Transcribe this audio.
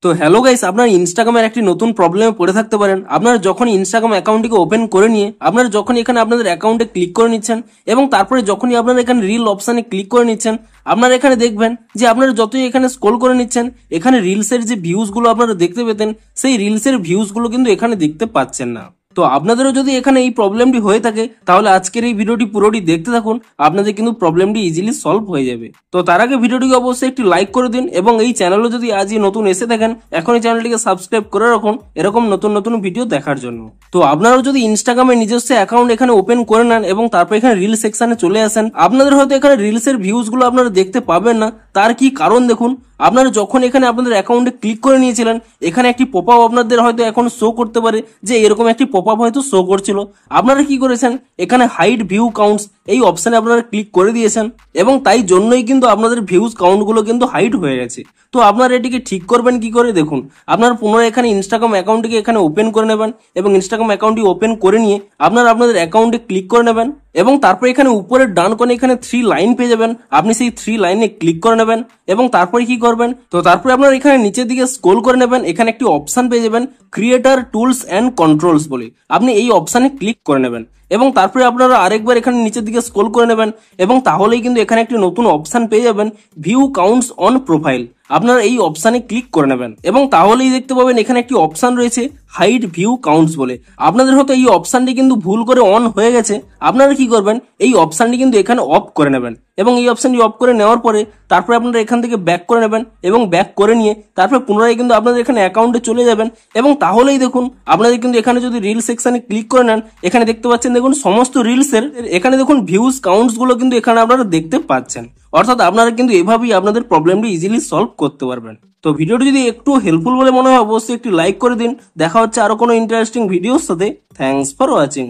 তো hello guys, আপনার ইনস্টাগ্রামের একটি নতুন প্রবলেমে পড়ে থাকতে পারেন। আপনারা যখন ইনস্টাগ্রাম অ্যাকাউন্টটিকে ওপেন করে নিয়ে আপনারা যখন এখানে আপনাদের অ্যাকাউন্টে ক্লিক করে নিচ্ছেন এবং তারপরে যখনই আপনারা এখানে রিল অপশনে ক্লিক করে নিচ্ছেন, আপনারা এখানে দেখবেন যে আপনারা যতই এখানে স্ক্রল করে নিচ্ছেন, এখানে রিলসের যে ভিউজ গুলো আপনারা দেখতে পেতেন, সেই রিলসের ভিউজ গুলো কিন্তু এখানে দেখতে পাচ্ছেন না। তো আপনাদেরও যদি এখানে এই প্রবলেমটি হয়ে থাকে, তাহলে আজকের এই ভিডিওটি পুরোটি দেখতে থাকুন, আপনাদের কিন্তু প্রবলেমটি ইজিলি সলভ হয়ে যাবে। তো তার আগে ভিডিওটিকে অবশ্যই একটি লাইক করে দিন এবং এই চ্যানেলও যদি আজই নতুন এসে থাকেন, এখনই চ্যানেলটিকে সাবস্ক্রাইব করে রাখুন এরকম নতুন নতুন ভিডিও দেখার জন্য। তো আপনারাও যদি ইনস্টাগ্রামে নিজস্ব অ্যাকাউন্ট এখানে ওপেন করে নেন এবং তারপর এখানে রিল সেকশনে চলে আসেন, আপনাদের হয়তো এখানে রিলসের ভিউজ গুলো আপনারা দেখতে পাবেন না। তার কি কারণ দেখুন, আপনারা যখন এখানে আপনাদের অ্যাকাউন্টে ক্লিক করে নিয়েছিলেন, এখানে একটি পপআপ আপনাদের হয়তো এখন শো করতে পারে যে এরকম একটি পপআপ হয়তো শো করছিল। আপনারা কি করেছেন, এখানে হাইড ভিউ কাউন্টস এই অপশনে আপনারা ক্লিক করে দিয়েছেন এবং তাই জন্যই কিন্তু আপনাদের ভিউজ কাউন্ট গুলো কিন্তু হাইড হয়ে গেছে। তো আপনারা এটিকে ঠিক করবেন কি করে দেখুন, আপনারা পুনরায় এখানে ইনস্টাগ্রাম অ্যাকাউন্টটিকে এখানে ওপেন করে নেবেন এবং ইনস্টাগ্রাম অ্যাকাউন্টটি ওপেন করে নিয়ে আপনারা আপনাদের অ্যাকাউন্টে ক্লিক করে নেবেন এবং তারপর এখানে উপরের ডান কোণে এখানে 3 লাইন পেয়ে যাবেন। আপনি সেই 3 লাইনে ক্লিক করে নেবেন এবং তারপরে কি করবেন, তো তারপরে আপনারা এখানে নিচের দিকে স্ক্রল করে নেবেন, এখানে একটি অপশন পেয়ে যাবেন ক্রিয়েটর টুলস এন্ড কন্ট্রোলস বলে। আপনি এই অপশনে ক্লিক করে নেবেন এবং তারপরে আপনারা আরেকবার এখানে নিচের দিকে স্ক্রল করে নেবেন এবং তাহলেই কিন্তু এখানে একটি নতুন অপশন পেয়ে যাবেন ভিউ কাউন্টস অন প্রোফাইল। আপনারা এই অপশনে ক্লিক করে নেবেন এবং তাহলেই দেখতে পাবেন এখানে একটি অপশন রয়েছে হাইড ভিউ কাউন্টস বলে। আপনাদের হয়তো এই অপশনটি কিন্তু ভুল করে অন হয়ে গেছে, আপনারা কি করবেন, এই অপশনটি কিন্তু এখানে অফ করে নেবেন এবং এই অপশনটি অফ করে নেওয়ার পরে তারপরে আপনারা এখান থেকে ব্যাক করে নেবেন এবং ব্যাক করে নিয়ে তারপরে পুনরায় কিন্তু আপনাদের এখানে অ্যাকাউন্টে চলে যাবেন এবং তাহলেই দেখুন আপনাদের কিন্তু এখানে যদি রিল সেকশনে ক্লিক করে নেন, এখানে দেখতে পাচ্ছেন দেখুন সমস্ত রিলসের এখানে দেখুন ভিউজ কাউন্টস গুলো কিন্তু এখানে আপনারা দেখতে পাচ্ছেন। অর্থাৎ আপনারা কিন্তু এভাবেই আপনাদের প্রবলেমটি ইজিলি সলভ করতে পারবেন। তো ভিডিওটি যদি একটু হেল্পফুল বলে মনে হয় অবশ্যই একটি লাইক করে দিন। দেখা হচ্ছে আরো কোনো ইন্টারেস্টিং ভিডিওর সাথে। Thanks for watching.